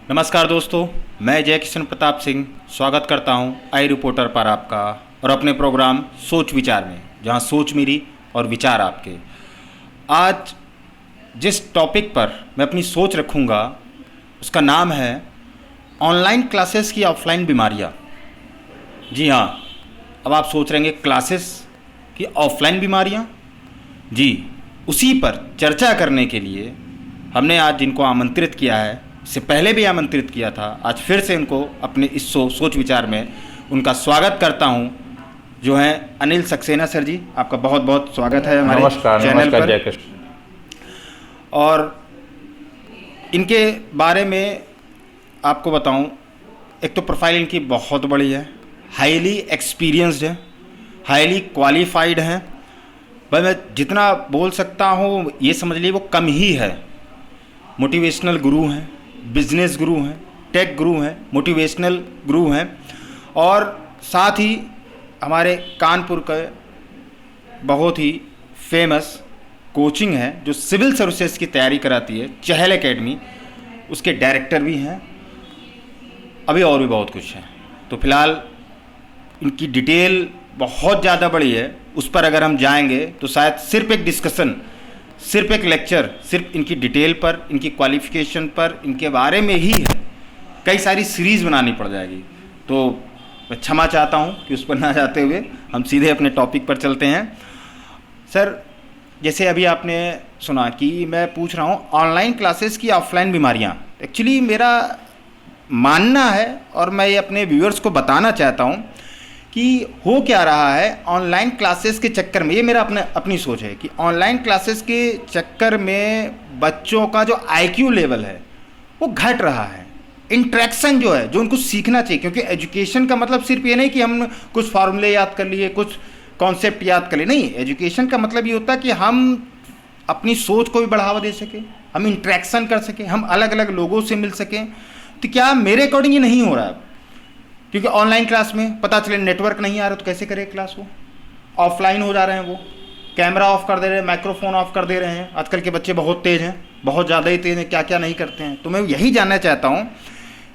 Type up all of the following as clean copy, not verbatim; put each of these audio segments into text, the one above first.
नमस्कार दोस्तों, मैं जय किशन प्रताप सिंह स्वागत करता हूं आई रिपोर्टर पर आपका और अपने प्रोग्राम सोच विचार में, जहां सोच मेरी और विचार आपके। आज जिस टॉपिक पर मैं अपनी सोच रखूंगा उसका नाम है ऑनलाइन क्लासेस की ऑफलाइन बीमारियां। जी हाँ, अब आप सोच रहे हैं क्लासेस की ऑफलाइन बीमारियां। जी, उसी पर चर्चा करने के लिए हमने आज जिनको आमंत्रित किया है, इससे पहले भी आमंत्रित किया था, आज फिर से इनको अपने इस सोच विचार में उनका स्वागत करता हूं, जो हैं अनिल सक्सेना सर जी। आपका बहुत बहुत स्वागत है हमारे चैनल पर। जय कृष्ण। और इनके बारे में आपको बताऊं, एक तो प्रोफाइल इनकी बहुत बड़ी है, हाईली एक्सपीरियंस्ड है, हाईली क्वालिफाइड है। भाई मैं जितना बोल सकता हूँ ये समझ लीजिए वो कम ही है। मोटिवेशनल गुरु हैं, बिजनेस गुरु हैं, टेक गुरु हैं, मोटिवेशनल गुरु हैं, और साथ ही हमारे कानपुर का बहुत ही फेमस कोचिंग है जो सिविल सर्विसेज की तैयारी कराती है, चहल एकेडमी, उसके डायरेक्टर भी हैं। अभी और भी बहुत कुछ है। तो फिलहाल इनकी डिटेल बहुत ज़्यादा बड़ी है, उस पर अगर हम जाएंगे तो शायद सिर्फ एक डिस्कशन, सिर्फ एक लेक्चर, सिर्फ इनकी डिटेल पर, इनकी क्वालिफिकेशन पर, इनके बारे में ही है, कई सारी सीरीज़ बनानी पड़ जाएगी। तो मैं क्षमा चाहता हूँ कि उस पर ना जाते हुए हम सीधे अपने टॉपिक पर चलते हैं। सर, जैसे अभी आपने सुना कि मैं पूछ रहा हूँ ऑनलाइन क्लासेस की ऑफलाइन बीमारियाँ। एक्चुअली मेरा मानना है और मैं ये अपने व्यूअर्स को बताना चाहता हूँ कि हो क्या रहा है ऑनलाइन क्लासेस के चक्कर में। ये मेरा अपनी सोच है कि ऑनलाइन क्लासेस के चक्कर में बच्चों का जो आईक्यू लेवल है वो घट रहा है। इंट्रैक्शन जो है, जो उनको सीखना चाहिए, क्योंकि एजुकेशन का मतलब सिर्फ ये नहीं कि हम कुछ फार्मूले याद कर लिए, कुछ कॉन्सेप्ट याद कर लिए। नहीं, एजुकेशन का मतलब ये होता है कि हम अपनी सोच को भी बढ़ावा दे सकें, हम इंट्रैक्शन कर सकें, हम अलग अलग लोगों से मिल सकें। तो क्या मेरे अकॉर्डिंग ये नहीं हो रहा है? क्योंकि ऑनलाइन क्लास में पता चले नेटवर्क नहीं आ रहा तो कैसे करें क्लास? वो ऑफलाइन हो जा रहे हैं, वो कैमरा ऑफ कर दे रहे हैं, माइक्रोफोन ऑफ कर दे रहे हैं। आजकल के बच्चे बहुत तेज़ हैं, बहुत ज़्यादा ही तेज़ हैं, क्या क्या नहीं करते हैं। तो मैं यही जानना चाहता हूँ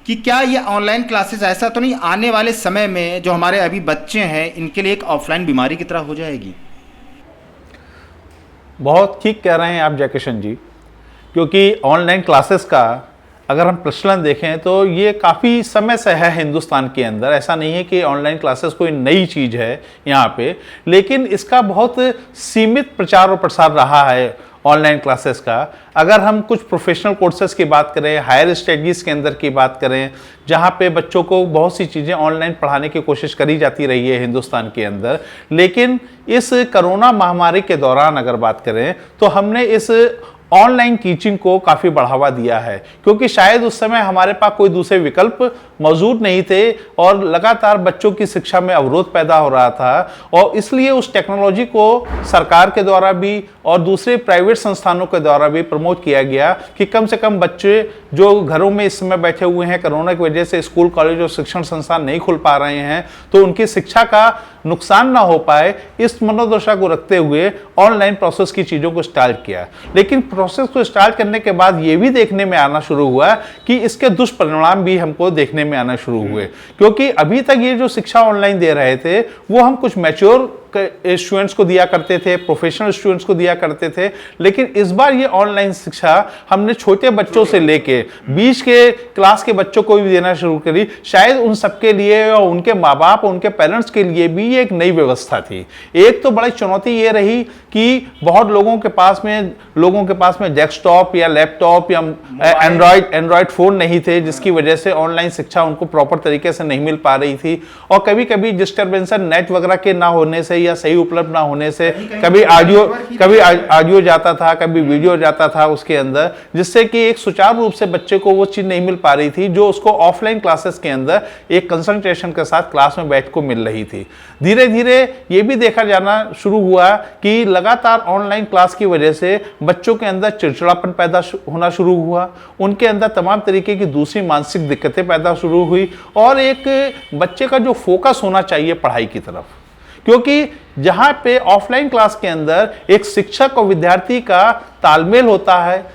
कि क्या ये ऑनलाइन क्लासेस ऐसा तो नहीं आने वाले समय में जो हमारे अभी बच्चे हैं इनके लिए एक ऑफलाइन बीमारी की तरह हो जाएगी? बहुत ठीक कह रहे हैं आप जय किशन जी, क्योंकि ऑनलाइन क्लासेस का अगर हम प्रचलन देखें तो ये काफ़ी समय से है हिंदुस्तान के अंदर। ऐसा नहीं है कि ऑनलाइन क्लासेस कोई नई चीज़ है यहाँ पे, लेकिन इसका बहुत सीमित प्रचार और प्रसार रहा है ऑनलाइन क्लासेस का। अगर हम कुछ प्रोफेशनल कोर्सेज की बात करें, हायर स्टडीज़ के अंदर की बात करें, जहाँ पे बच्चों को बहुत सी चीज़ें ऑनलाइन पढ़ाने की कोशिश करी जाती रही है हिंदुस्तान के अंदर, लेकिन इस कोरोना महामारी के दौरान अगर बात करें तो हमने इस ऑनलाइन टीचिंग को काफ़ी बढ़ावा दिया है, क्योंकि शायद उस समय हमारे पास कोई दूसरे विकल्प मौजूद नहीं थे और लगातार बच्चों की शिक्षा में अवरोध पैदा हो रहा था। और इसलिए उस टेक्नोलॉजी को सरकार के द्वारा भी और दूसरे प्राइवेट संस्थानों के द्वारा भी प्रमोट किया गया कि कम से कम बच्चे जो घरों में इस समय बैठे हुए हैं, कोरोना की वजह से स्कूल कॉलेज और शिक्षण संस्थान नहीं खुल पा रहे हैं, तो उनकी शिक्षा का नुकसान ना हो पाए, इस मनोदशा को रखते हुए ऑनलाइन प्रोसेस की चीज़ों को स्टार्ट किया। लेकिन प्रोसेस को स्टार्ट करने के बाद ये भी देखने में आना शुरू हुआ कि इसके दुष्परिणाम भी हमको देखने में आना शुरू हुए, क्योंकि अभी तक ये जो शिक्षा ऑनलाइन दे रहे थे वो हम कुछ मैच्योर स्टूडेंट्स को दिया करते थे, प्रोफेशनल स्टूडेंट्स को दिया करते थे। लेकिन इस बार ये ऑनलाइन शिक्षा हमने छोटे बच्चों से लेके बीच के क्लास के बच्चों को भी देना शुरू करी। शायद उन सबके लिए और उनके माँ बाप और उनके पेरेंट्स के लिए भी ये एक नई व्यवस्था थी। एक तो बड़ी चुनौती ये रही कि बहुत लोगों के पास में डेस्कटॉप या लैपटॉप या एंड्रॉयड फ़ोन नहीं थे, जिसकी वजह से ऑनलाइन शिक्षा उनको प्रॉपर तरीके से नहीं मिल पा रही थी। और कभी कभी डिस्टर्बेंस नेट वगैरह के ना होने से या सही उपलब्ध ना होने से कभी ऑडियो जाता था, कभी वीडियो जाता था उसके अंदर, जिससे कि एक सुचारू रूप से बच्चे को वो चीज़ नहीं मिल पा रही थी जो उसको ऑफलाइन क्लासेस के अंदर एक कंसंट्रेशन के साथ क्लास में बैठ को मिल रही थी। धीरे धीरे ये भी देखा जाना शुरू हुआ कि लगातार ऑनलाइन क्लास की वजह से बच्चों के अंदर चिड़चिड़ापन पैदा होना शुरू हुआ, उनके अंदर तमाम तरीके की दूसरी मानसिक दिक्कतें पैदा शुरू हुई और एक बच्चे का जो फोकस होना चाहिए पढ़ाई की तरफ, क्योंकि जहां पे ऑफलाइन क्लास के अंदर एक शिक्षक और विद्यार्थी का तालमेल होता है,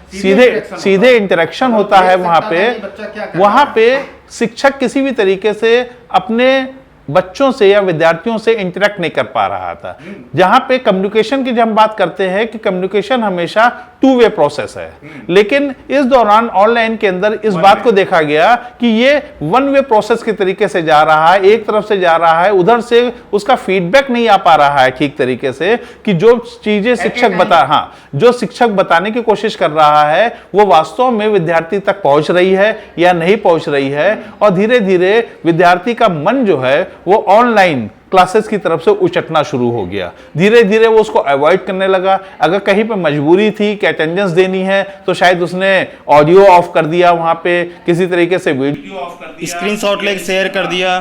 सीधे इंटरेक्शन होता है, वहां पे शिक्षक किसी भी तरीके से अपने बच्चों से या विद्यार्थियों से इंटरेक्ट नहीं कर पा रहा था। जहां पे कम्युनिकेशन की जब हम बात करते हैं कि कम्युनिकेशन हमेशा टू वे प्रोसेस है, लेकिन इस दौरान ऑनलाइन के अंदर इस बात को देखा गया कि ये वन वे प्रोसेस के तरीके से जा रहा है, एक तरफ से जा रहा है, उधर से उसका फीडबैक नहीं आ पा रहा है ठीक तरीके से कि जो चीजें जो शिक्षक बताने की कोशिश कर रहा है वो वास्तव में विद्यार्थी तक पहुंच रही है या नहीं पहुंच रही है। और धीरे धीरे विद्यार्थी का मन जो है वो ऑनलाइन क्लासेस की तरफ से उचटना शुरू हो गया। धीरे धीरे वो उसको अवॉइड करने लगा। अगर कहीं पे मजबूरी थी कि अटेंडेंस देनी है तो शायद उसने ऑडियो ऑफ कर दिया, वहां पे किसी तरीके से वीडियो ऑफ कर दिया, स्क्रीनशॉट लेके शेयर कर दिया,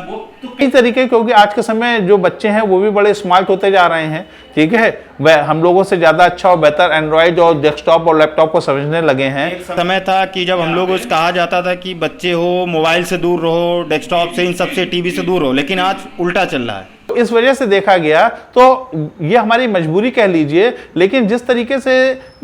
कई तरीके, क्योंकि आज के समय जो बच्चे हैं वो भी बड़े स्मार्ट होते जा रहे हैं, ठीक है, वह हम लोगों से ज्यादा अच्छा और बेहतर एंड्रॉइड और डेस्कटॉप और लैपटॉप को समझने लगे हैं। एक समय था कि जब हम लोगों से कहा जाता था कि बच्चे हो मोबाइल से दूर रहो, डेस्कटॉप से, इन सबसे, टीवी से दूर रहो, लेकिन आज उल्टा चल रहा है। इस वजह से देखा गया तो ये हमारी मजबूरी कह लीजिए, लेकिन जिस तरीके से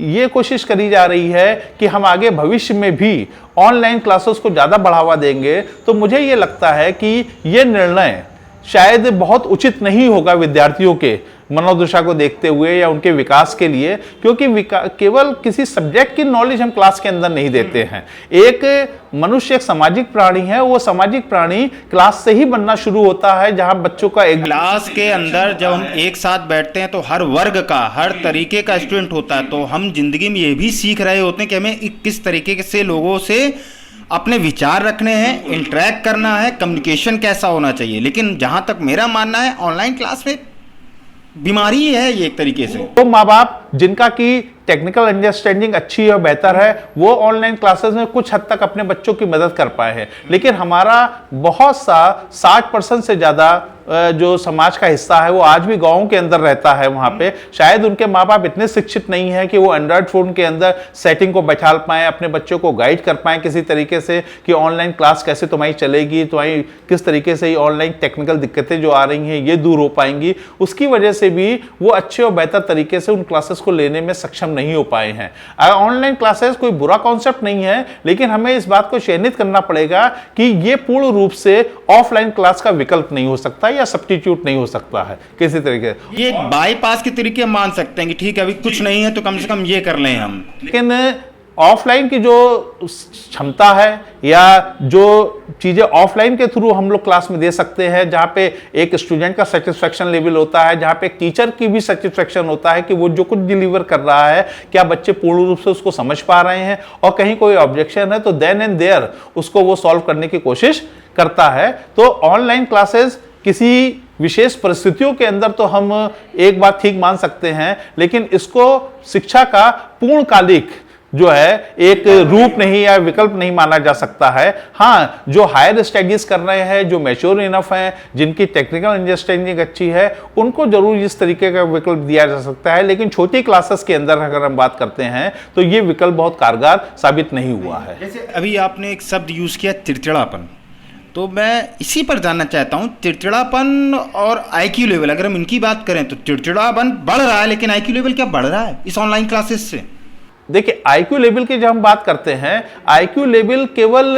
ये कोशिश करी जा रही है कि हम आगे भविष्य में भी ऑनलाइन क्लासेस को ज़्यादा बढ़ावा देंगे, तो मुझे ये लगता है कि ये निर्णय शायद बहुत उचित नहीं होगा विद्यार्थियों के मनोदशा को देखते हुए या उनके विकास के लिए, क्योंकि केवल किसी सब्जेक्ट की नॉलेज हम क्लास के अंदर नहीं देते हैं। एक मनुष्य एक सामाजिक प्राणी है, वो सामाजिक प्राणी क्लास से ही बनना शुरू होता है, जहां बच्चों का एक क्लास के अंदर जब हम एक साथ बैठते हैं तो हर वर्ग का, हर तरीके का स्टूडेंट होता है, तो हम जिंदगी में ये भी सीख रहे होते हैं कि हमें किस तरीके से लोगों से अपने विचार रखने हैं, इंटरेक्ट करना है, कम्युनिकेशन कैसा होना चाहिए। लेकिन जहां तक मेरा मानना है ऑनलाइन क्लास में बीमारी है ये एक तरीके से। तो माँ बाप जिनका की टेक्निकल अंडरस्टैंडिंग अच्छी और बेहतर है वो ऑनलाइन क्लासेस में कुछ हद तक अपने बच्चों की मदद कर पाए हैं, लेकिन हमारा बहुत सा 60% से ज़्यादा जो समाज का हिस्सा है वो आज भी गाँव के अंदर रहता है। वहाँ पे शायद उनके माँ बाप इतने शिक्षित नहीं है कि वो एंड्रॉयड फ़ोन के अंदर सेटिंग को बैठा पाएँ, अपने बच्चों को गाइड कर पाएँ किसी तरीके से कि ऑनलाइन क्लास कैसे तुम्हारी चलेगी, तुम्हारी किस तरीके से ये ऑनलाइन टेक्निकल दिक्कतें जो आ रही हैं ये दूर हो पाएंगी। उसकी वजह से भी वो अच्छे और बेहतर तरीके से उन क्लासेस को लेने में सक्षम नहीं हो पाए हैं। ऑनलाइन क्लासेस कोई बुरा कॉन्सेप्ट नहीं है, लेकिन हमें इस बात को चयनित करना पड़ेगा कि ये पूर्ण रूप से ऑफलाइन क्लास का विकल्प नहीं हो सकता या सब्स्टिट्यूट नहीं हो सकता है किसी तरीके से। ये बाईपास के तरीके हम मान सकते हैं कि ठीक है अभी कुछ नहीं है तो कम से कम ये कर लें हम, लेकिन ऑफलाइन की जो क्षमता है या जो चीज़ें ऑफलाइन के थ्रू हम लोग क्लास में दे सकते हैं, जहाँ पे एक स्टूडेंट का सेटिस्फेक्शन लेवल होता है, जहाँ पे एक टीचर की भी सेटिस्फेक्शन होता है कि वो जो कुछ डिलीवर कर रहा है क्या बच्चे पूर्ण रूप से उसको समझ पा रहे हैं, और कहीं कोई ऑब्जेक्शन है तो देन एंड देयर उसको वो सॉल्व करने की कोशिश करता है। तो ऑनलाइन क्लासेस किसी विशेष परिस्थितियों के अंदर तो हम एक बात ठीक मान सकते हैं, लेकिन इसको शिक्षा का पूर्णकालिक जो है एक रूप नहीं या विकल्प नहीं माना जा सकता है। हाँ, जो हायर स्टडीज कर रहे हैं, जो मैच्योर इनफ हैं, जिनकी टेक्निकल अंडरस्टैंडिंग अच्छी है, उनको जरूर इस तरीके का विकल्प दिया जा सकता है, लेकिन छोटी क्लासेस के अंदर अगर हम बात करते हैं तो ये विकल्प बहुत कारगर साबित नहीं हुआ है। जैसे अभी आपने एक शब्द यूज किया चिड़चिड़ापन, तो मैं इसी पर जानना चाहता हूँ, चिड़चिड़ापन और आईक्यू लेवल, अगर हम इनकी बात करें तो चिड़चिड़ापन बढ़ रहा है, लेकिन आईक्यू लेवल क्या बढ़ रहा है इस ऑनलाइन क्लासेस से? देखिए, आईक्यू लेवल की जब हम बात करते हैं, आईक्यू लेवल केवल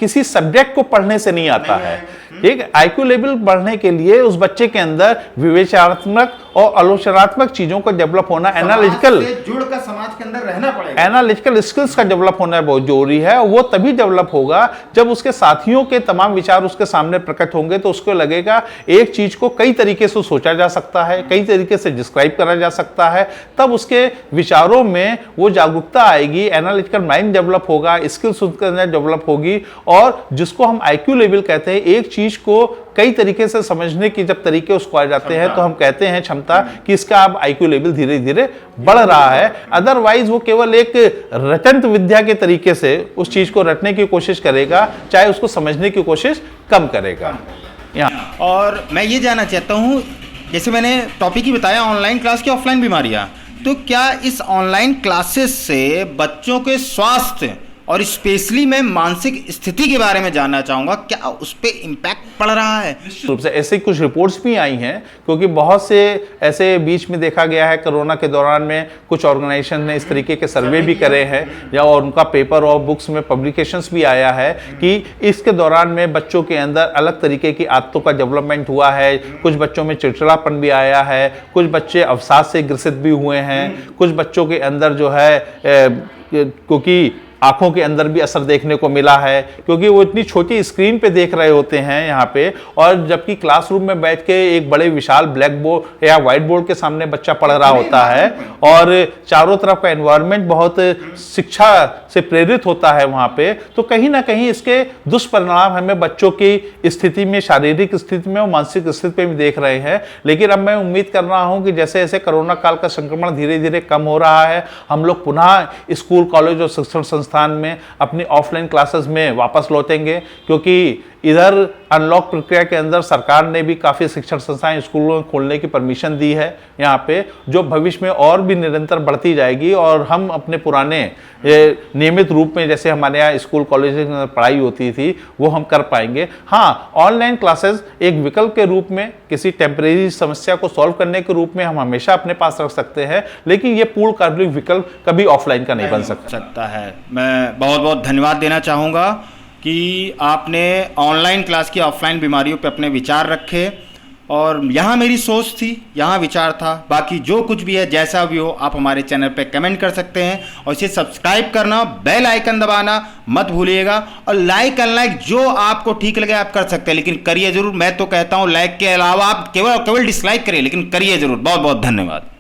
किसी सब्जेक्ट को पढ़ने से नहीं आता है, ठीक है। आईक्यू लेवल बढ़ने के लिए उस बच्चे के अंदर विवेचनात्मक और आलोचनात्मक चीजों का डेवलप होना, एनालिटिकल जुड़कर समाज के अंदर रहना पड़ेगा, एनालिटिकल स्किल्स का डेवलप होना बहुत जरूरी है। वो तभी डेवलप होगा जब उसके साथियों के तमाम विचार उसके सामने प्रकट होंगे, तो उसको लगेगा एक चीज को कई तरीके से सोचा जा सकता है, कई तरीके से डिस्क्राइब करा जा सकता है, तब उसके विचारों में वो जागरूकता आएगी, एनालिटिकल माइंड डेवलप होगा, स्किल्स उसके अंदर डेवलप होगी, और जिसको हम आईक्यू लेवल कहते हैं, एक चीज को कई तरीके से समझने की जब तरीके उसको आ जाते हैं तो हम कहते हैं क्षमता कि इसका अब आईक्यू लेवल धीरे धीरे बढ़ रहा है। अदरवाइज वो केवल एक रटंत विद्या के तरीके से उस चीज को रटने की कोशिश करेगा, चाहे उसको समझने की कोशिश कम करेगा। यहाँ और मैं ये जानना चाहता हूँ, जैसे मैंने टॉपिक ही बताया ऑनलाइन क्लास की ऑफलाइन बीमारियाँ, तो क्या इस ऑनलाइन क्लासेस से बच्चों के स्वास्थ्य और स्पेशली मैं मानसिक स्थिति के बारे में जानना चाहूँगा, क्या उस पर इम्पैक्ट पड़ रहा है? रूप से ऐसे कुछ रिपोर्ट्स भी आई हैं, क्योंकि बहुत से ऐसे बीच में देखा गया है कोरोना के दौरान में कुछ ऑर्गेनाइजेशन ने इस तरीके के सर्वे भी करे हैं, या और उनका पेपर और बुक्स में पब्लिकेशंस भी आया है कि इसके दौरान में बच्चों के अंदर अलग तरीके की आदतों का डेवलपमेंट हुआ है। कुछ बच्चों में चिड़चिड़ापन भी आया है, कुछ बच्चे अवसाद से ग्रसित भी हुए हैं, कुछ बच्चों के अंदर जो है क्योंकि आंखों के अंदर भी असर देखने को मिला है, क्योंकि वो इतनी छोटी स्क्रीन पे देख रहे होते हैं यहाँ पे, और जबकि क्लासरूम में बैठ के एक बड़े विशाल ब्लैक बोर्ड या व्हाइट बोर्ड के सामने बच्चा पढ़ रहा होता है और चारों तरफ का एनवायरनमेंट बहुत शिक्षा से प्रेरित होता है वहाँ पे, तो कहीं ना कहीं इसके दुष्परिणाम हमें बच्चों की स्थिति में, शारीरिक स्थिति में और मानसिक स्थिति पे भी देख रहे हैं। लेकिन अब मैं उम्मीद कर रहा हूँ कि जैसे जैसे कोरोना काल का संक्रमण धीरे धीरे कम हो रहा है, हम लोग पुनः स्कूल, कॉलेज और शिक्षण संस्थान में अपनी ऑफलाइन क्लासेस में वापस लौटेंगे, क्योंकि इधर अनलॉक प्रक्रिया के अंदर सरकार ने भी काफ़ी शिक्षण संस्थाएं, स्कूलों खोलने की परमिशन दी है यहाँ पे, जो भविष्य में और भी निरंतर बढ़ती जाएगी और हम अपने पुराने नियमित रूप में जैसे हमारे यहाँ स्कूल कॉलेज में पढ़ाई होती थी वो हम कर पाएंगे। हाँ, ऑनलाइन क्लासेस एक विकल्प के रूप में, किसी टेम्परेरी समस्या को सॉल्व करने के रूप में हम हमेशा अपने पास रख सकते हैं, लेकिन ये पूर्णकालिक विकल्प कभी ऑफलाइन का नहीं बन सकता है। मैं बहुत बहुत धन्यवाद देना चाहूँगा कि आपने ऑनलाइन क्लास की ऑफलाइन बीमारियों पे अपने विचार रखे, और यहाँ मेरी सोच थी, यहाँ विचार था। बाकी जो कुछ भी है, जैसा भी हो, आप हमारे चैनल पे कमेंट कर सकते हैं, और इसे सब्सक्राइब करना, बेल आइकन दबाना मत भूलिएगा, और लाइक अनलाइक जो आपको ठीक लगे आप कर सकते हैं, लेकिन करिए ज़रूर। मैं तो कहता हूँ लाइक के अलावा आप केवल डिसलाइक करिए, लेकिन करिए ज़रूर। बहुत बहुत धन्यवाद।